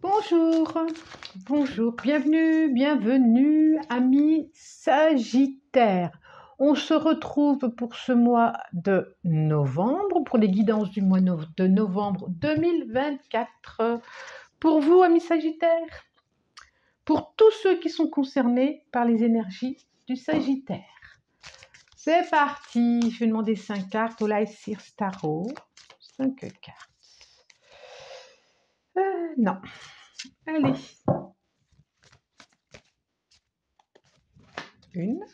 Bonjour, bonjour, bienvenue, amis Sagittaires. On se retrouve pour ce mois de novembre, pour les guidances du mois de novembre 2024. Pour vous, amis Sagittaires, pour tous ceux qui sont concernés par les énergies du Sagittaire. C'est parti, je vais demander 5 cartes au Light Seers Tarot. 5 cartes. Non. Allez. Une.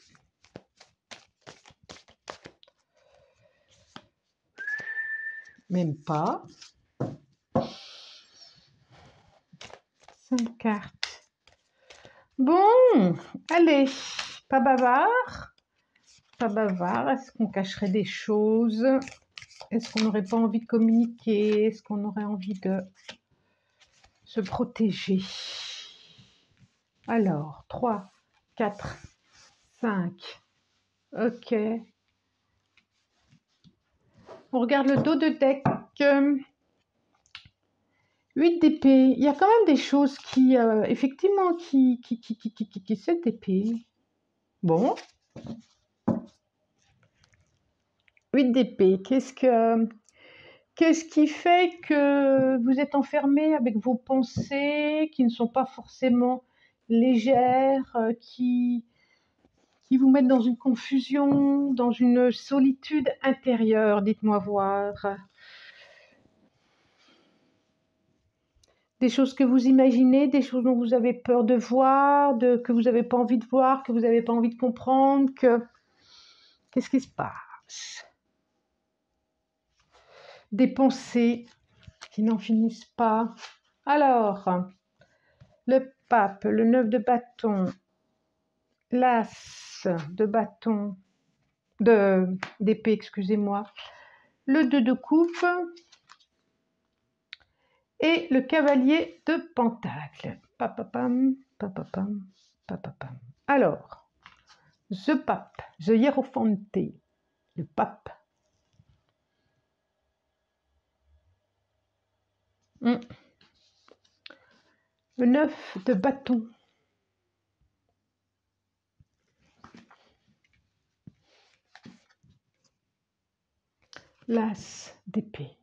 Même pas. 5 cartes. Bon, allez. Pas bavard. Pas bavard. Est-ce qu'on cacherait des choses? Est-ce qu'on n'aurait pas envie de communiquer? Est-ce qu'on aurait envie de se protéger? Alors, 3, 4, 5. Ok. On regarde le dos de deck. 8 d'épée. Il y a quand même des choses qui, effectivement, qui 7 d'épée. Bon. 8 d'épée. Qu'est-ce qui fait que vous êtes enfermé avec vos pensées qui ne sont pas forcément légères, qui vous mettent dans une confusion, dans une solitude intérieure? Dites-moi voir. Des choses que vous imaginez, des choses dont vous avez peur de voir, que vous n'avez pas envie de voir, que vous n'avez pas envie de comprendre, Qu'est-ce qui se passe? Des pensées qui n'en finissent pas. Alors, le pape, le 9 de bâton, l'as de bâton, d'épée, excusez-moi, le 2 de coupe et le cavalier de pentacle. Papapam, papapam, papapam. Alors, the pape, the hiérophante, le pape. Le 9 de bâton. L'as d'épée.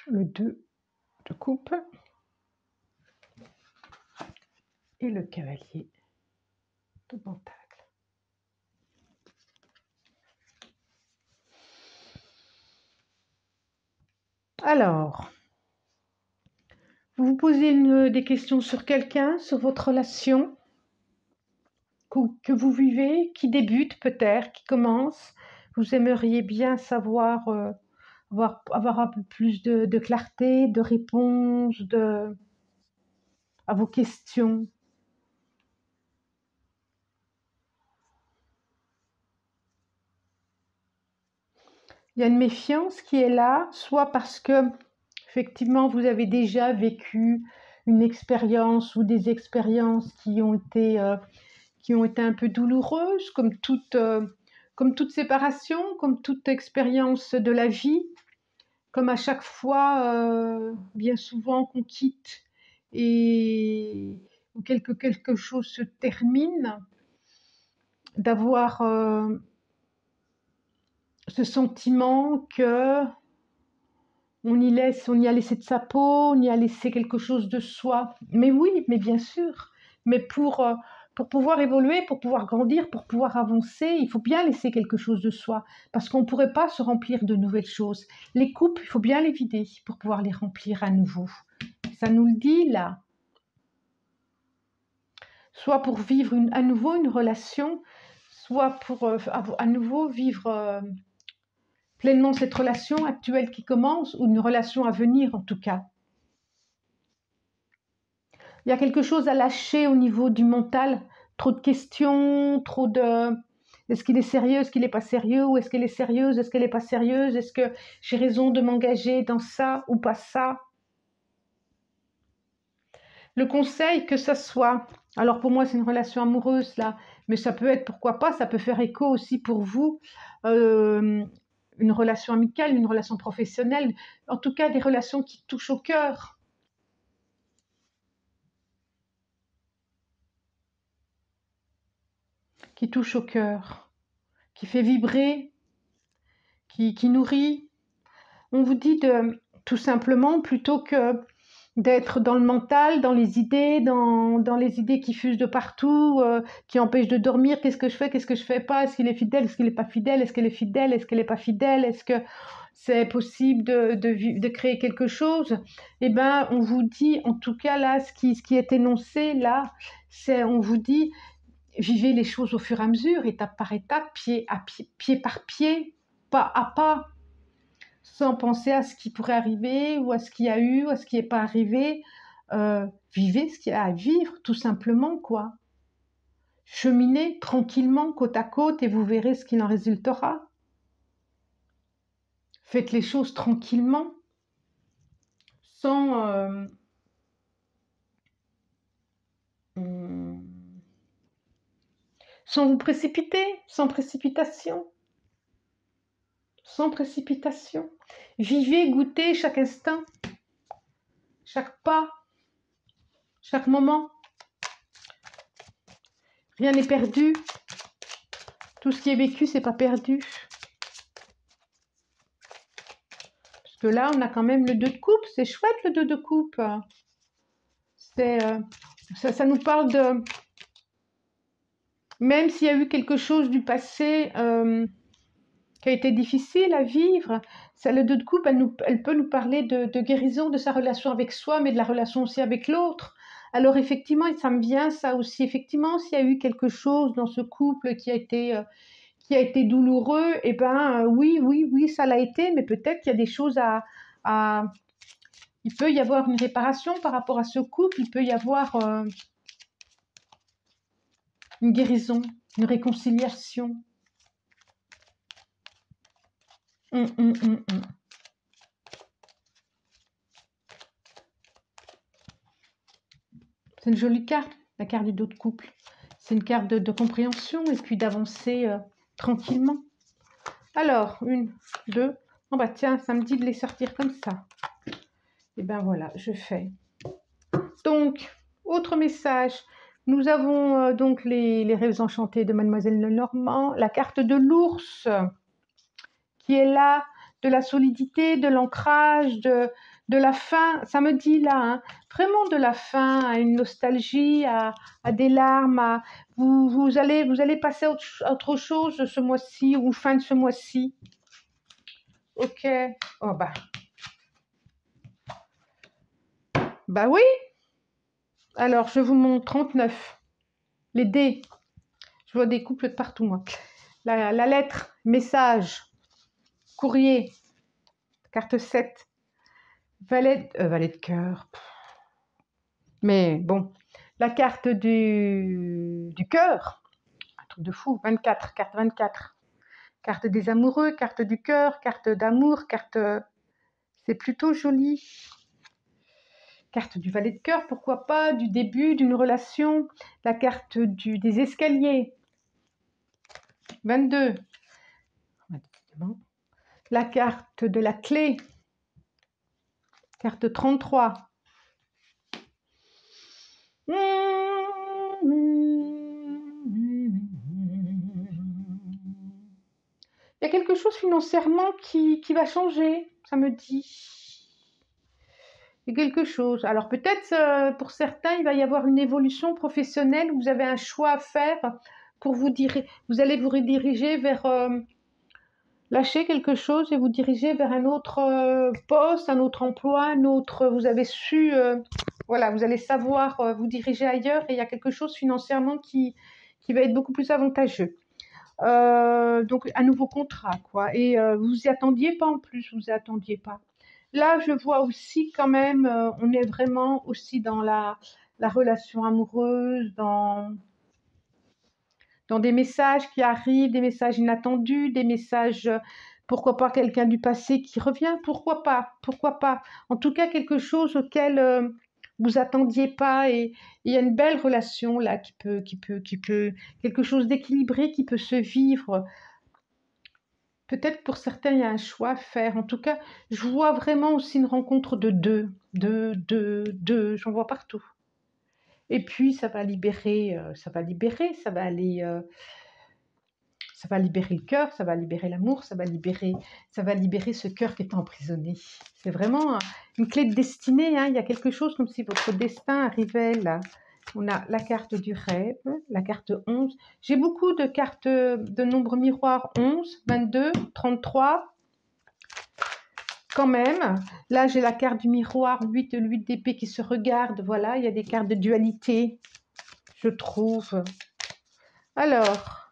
Le 2 de coupe et le cavalier de pentacle. Alors, vous vous posez des questions sur quelqu'un, sur votre relation que vous vivez, qui débute peut-être, qui commence. Vous aimeriez bien savoir, avoir un peu plus de clarté, de réponse à vos questions. Il y a une méfiance qui est là, soit parce que, effectivement, vous avez déjà vécu une expérience ou des expériences qui ont été un peu douloureuses, comme toute séparation, comme toute expérience de la vie, comme à chaque fois, bien souvent qu'on quitte et ou quelque chose se termine, d'avoir ce sentiment que on y a laissé de sa peau, on y a laissé quelque chose de soi. Mais oui, mais bien sûr. Mais pour pouvoir évoluer, pour pouvoir grandir, pour pouvoir avancer, il faut bien laisser quelque chose de soi. Parce qu'on ne pourrait pas se remplir de nouvelles choses. Les coupes, il faut bien les vider pour pouvoir les remplir à nouveau. Ça nous le dit là. Soit pour vivre à nouveau une relation, soit pour à nouveau vivre pleinement cette relation actuelle qui commence, ou une relation à venir en tout cas. Il y a quelque chose à lâcher au niveau du mental, trop de questions, trop de... Est-ce qu'il est sérieux, est-ce qu'il n'est pas sérieux, ou est-ce qu'elle est sérieuse, est-ce qu'elle n'est pas sérieuse, est-ce que j'ai raison de m'engager dans ça ou pas ça? Le conseil que ça soit, alors pour moi c'est une relation amoureuse là, mais ça peut être, pourquoi pas, ça peut faire écho aussi pour vous, une relation amicale, une relation professionnelle, en tout cas des relations qui touchent au cœur. Qui touche au cœur, qui fait vibrer, qui nourrit. On vous dit de, tout simplement, plutôt que d'être dans le mental, dans les idées, dans les idées qui fusent de partout, qui empêchent de dormir, qu'est-ce que je fais pas, est-ce qu'il est fidèle, est-ce qu'il n'est pas fidèle, est-ce qu'elle est fidèle, est-ce qu'elle n'est pas fidèle, est-ce que c'est possible de créer quelque chose. Eh bien, on vous dit, en tout cas là, ce qui est énoncé là, c'est, on vous dit, vivez les choses au fur et à mesure, étape par étape, pied par pied, pas à pas, sans penser à ce qui pourrait arriver, ou à ce qu'il y a eu, ou à ce qui n'est pas arrivé. Vivez ce qu'il y a à vivre, tout simplement, quoi. Cheminez tranquillement, côte à côte, et vous verrez ce qu'il en résultera. Faites les choses tranquillement, sans vous précipiter, sans précipitation. Sans précipitation. Vivez, goûtez chaque instant, chaque pas, chaque moment. Rien n'est perdu. Tout ce qui est vécu, c'est pas perdu. Parce que là, on a quand même le 2 de coupe. C'est chouette, le 2 de coupe. Ça nous parle de... Même s'il y a eu quelque chose du passé qui a été difficile à vivre, le 2 de coupe, elle peut nous parler de guérison de sa relation avec soi, mais de la relation aussi avec l'autre. Alors effectivement, ça me vient ça aussi. Effectivement, s'il y a eu quelque chose dans ce couple qui a été douloureux, eh ben oui, ça l'a été, mais peut-être qu'il y a des choses il peut y avoir une réparation par rapport à ce couple, il peut y avoir une guérison, une réconciliation. C'est une jolie carte, la carte du 2 de couple. C'est une carte de compréhension et puis d'avancer tranquillement. Alors, 1, 2. Oh bah tiens, ça me dit de les sortir comme ça. Et ben voilà, je fais. Donc, autre message. Nous avons donc les rêves enchantés de Mademoiselle Lenormand, la carte de l'ours qui est là, de la solidité, de l'ancrage, de la fin. Ça me dit là, hein, vraiment de la fin, à une nostalgie, à des larmes. Vous allez passer à autre chose ce mois-ci ou fin de ce mois-ci. Ok. Oh bah. Bah oui. Alors, je vous montre 39. Les dés. Je vois des couples de partout, moi. La lettre, message, courrier, carte 7. Valet de cœur. Mais bon, la carte du cœur. Un truc de fou. 24, carte 24. Carte des amoureux, carte du cœur, carte d'amour, carte... C'est plutôt joli. Carte du valet de cœur, pourquoi pas, du début d'une relation. La carte des escaliers. 22. La carte de la clé. Carte 33. Il y a quelque chose financièrement qui va changer, ça me dit. Il y a quelque chose. Alors peut-être pour certains, il va y avoir une évolution professionnelle où vous avez un choix à faire pour vous allez vous rediriger vers lâcher quelque chose et vous diriger vers un autre poste, un autre emploi, vous avez su, voilà, vous allez savoir vous diriger ailleurs et il y a quelque chose financièrement qui va être beaucoup plus avantageux. Donc un nouveau contrat, quoi. Et vous y attendiez pas en plus, vous y attendiez pas. Là, je vois aussi quand même, on est vraiment aussi dans la relation amoureuse, dans des messages qui arrivent, des messages inattendus, des messages, pourquoi pas quelqu'un du passé qui revient, pourquoi pas. En tout cas, quelque chose auquel vous attendiez pas et il y a une belle relation là qui peut quelque chose d'équilibré qui peut se vivre. Peut-être pour certains, il y a un choix à faire. En tout cas, je vois vraiment aussi une rencontre de deux. Deux. J'en vois partout. Et puis, ça va libérer, ça va libérer, ça va libérer le cœur, ça va libérer l'amour, ça va libérer ce cœur qui est emprisonné. C'est vraiment une clé de destinée, hein. Il y a quelque chose comme si votre destin arrivait là. On a la carte du rêve, la carte 11. J'ai beaucoup de cartes de nombres miroirs 11, 22, 33. Quand même, là j'ai la carte du miroir 8 d'épée qui se regarde. Voilà, il y a des cartes de dualité, je trouve. Alors,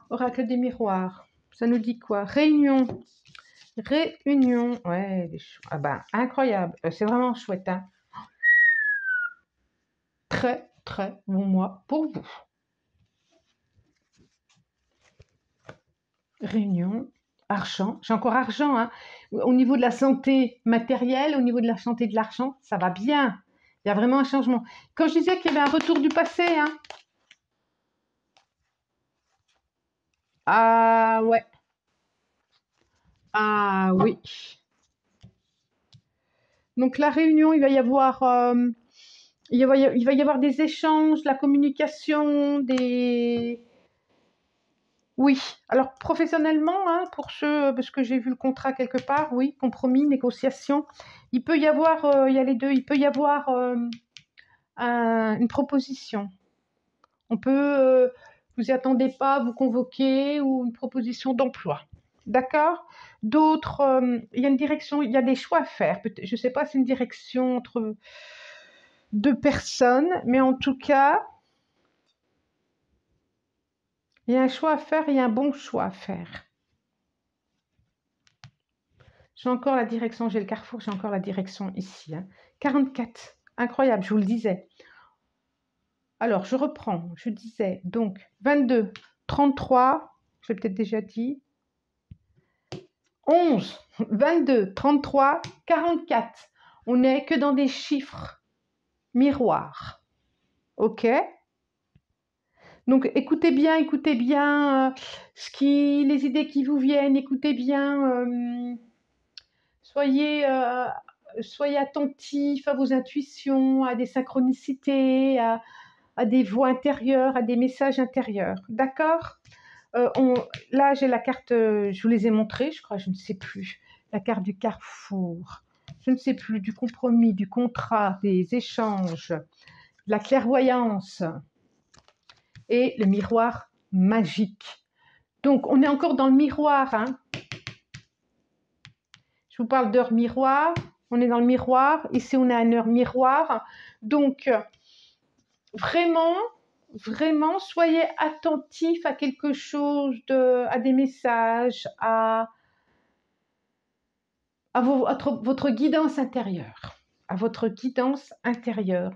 oracle des miroirs, ça nous dit quoi? Réunion. Réunion. Ouais, ah ben, incroyable. C'est vraiment chouette, hein. Très, très bon mois pour vous. Réunion. Argent. J'ai encore argent, hein. Au niveau de la santé matérielle, au niveau de la santé de l'argent, ça va bien. Il y a vraiment un changement. Quand je disais qu'il y avait un retour du passé, hein. Ah ouais. Ah oui. Donc la réunion, il va y avoir, il va y avoir des échanges, la communication, des... Oui. Alors professionnellement, hein, pour ceux, parce que j'ai vu le contrat quelque part, oui, compromis, négociation. Il peut y avoir, il y a les deux, il peut y avoir une proposition. On peut, vous y attendez pas, vous convoquer ou une proposition d'emploi. D'accord. D'autres, il y a une direction, il y a des choix à faire. Je ne sais pas si c'est une direction entre deux personnes, mais en tout cas, il y a un choix à faire, il y a un bon choix à faire. J'ai encore la direction, j'ai le carrefour, j'ai encore la direction ici. Hein. 44, incroyable, je vous le disais. Alors, je reprends, je disais donc 22, 33, je l'ai peut-être déjà dit, 11, 22, 33, 44. On n'est que dans des chiffres miroirs. OK? Donc, écoutez bien les idées qui vous viennent, écoutez bien, soyez attentifs à vos intuitions, à des synchronicités, à des voix intérieures, à des messages intérieurs. D'accord? Là, j'ai la carte, je vous les ai montrées, je crois, je ne sais plus. La carte du carrefour, je ne sais plus, du compromis, du contrat, des échanges, de la clairvoyance et le miroir magique. Donc, on est encore dans le miroir. Hein. Je vous parle d'heure miroir. On est dans le miroir. Ici, on est à une heure miroir. Donc, vraiment, soyez attentifs à quelque chose, à des messages, à votre guidance intérieure. À votre guidance intérieure.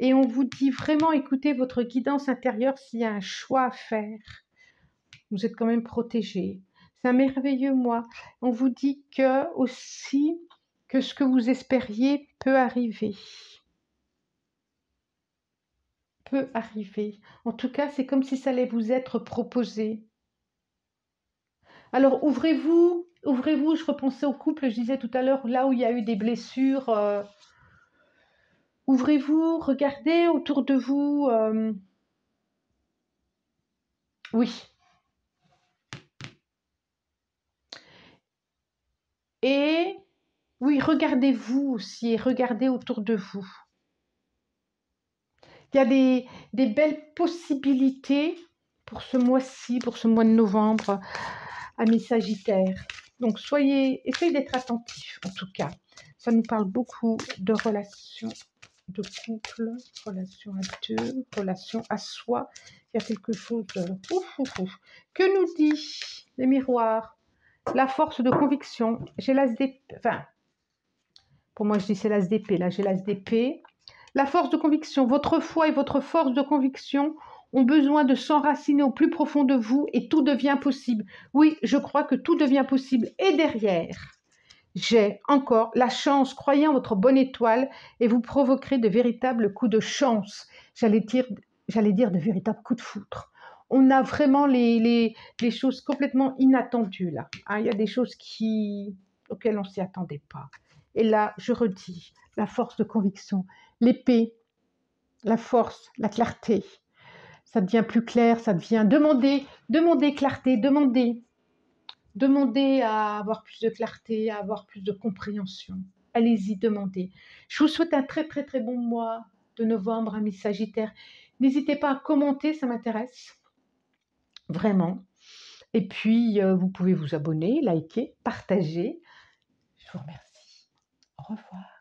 Et on vous dit vraiment, écoutez votre guidance intérieure s'il y a un choix à faire. Vous êtes quand même protégé. C'est un merveilleux mois. On vous dit que aussi que ce que vous espériez peut arriver. Peut arriver. En tout cas, c'est comme si ça allait vous être proposé. Alors, ouvrez-vous, je repensais au couple, je disais tout à l'heure, là où il y a eu des blessures, ouvrez-vous, regardez autour de vous. Oui. Et oui, regardez-vous aussi et regardez autour de vous. Il y a des belles possibilités pour ce mois-ci, pour ce mois de novembre, amis Sagittaires. Donc, essayez d'être attentifs, en tout cas. Ça nous parle beaucoup de relations, de couple, relations à deux, relations à soi. Il y a quelque chose de... Que nous dit les miroirs? La force de conviction. J'ai l'as d'épée. Enfin, pour moi, je dis c'est l'as d'épée. Là, j'ai l'as d'épée. La force de conviction. Votre foi et votre force de conviction ont besoin de s'enraciner au plus profond de vous et tout devient possible. Oui, je crois que tout devient possible. Et derrière, j'ai encore la chance, croyez en votre bonne étoile et vous provoquerez de véritables coups de chance. J'allais dire de véritables coups de foudre. On a vraiment les choses complètement inattendues là. Hein, il y a des choses auxquelles on ne s'y attendait pas. Et là, je redis, la force de conviction, l'épée, la force, la clarté. Ça devient plus clair, ça devient... Demandez clarté, demandez à avoir plus de clarté, à avoir plus de compréhension. Allez-y, demandez. Je vous souhaite un très très très bon mois de novembre, amis Sagittaires. N'hésitez pas à commenter, ça m'intéresse vraiment. Et puis, vous pouvez vous abonner, liker, partager. Je vous remercie. Au revoir.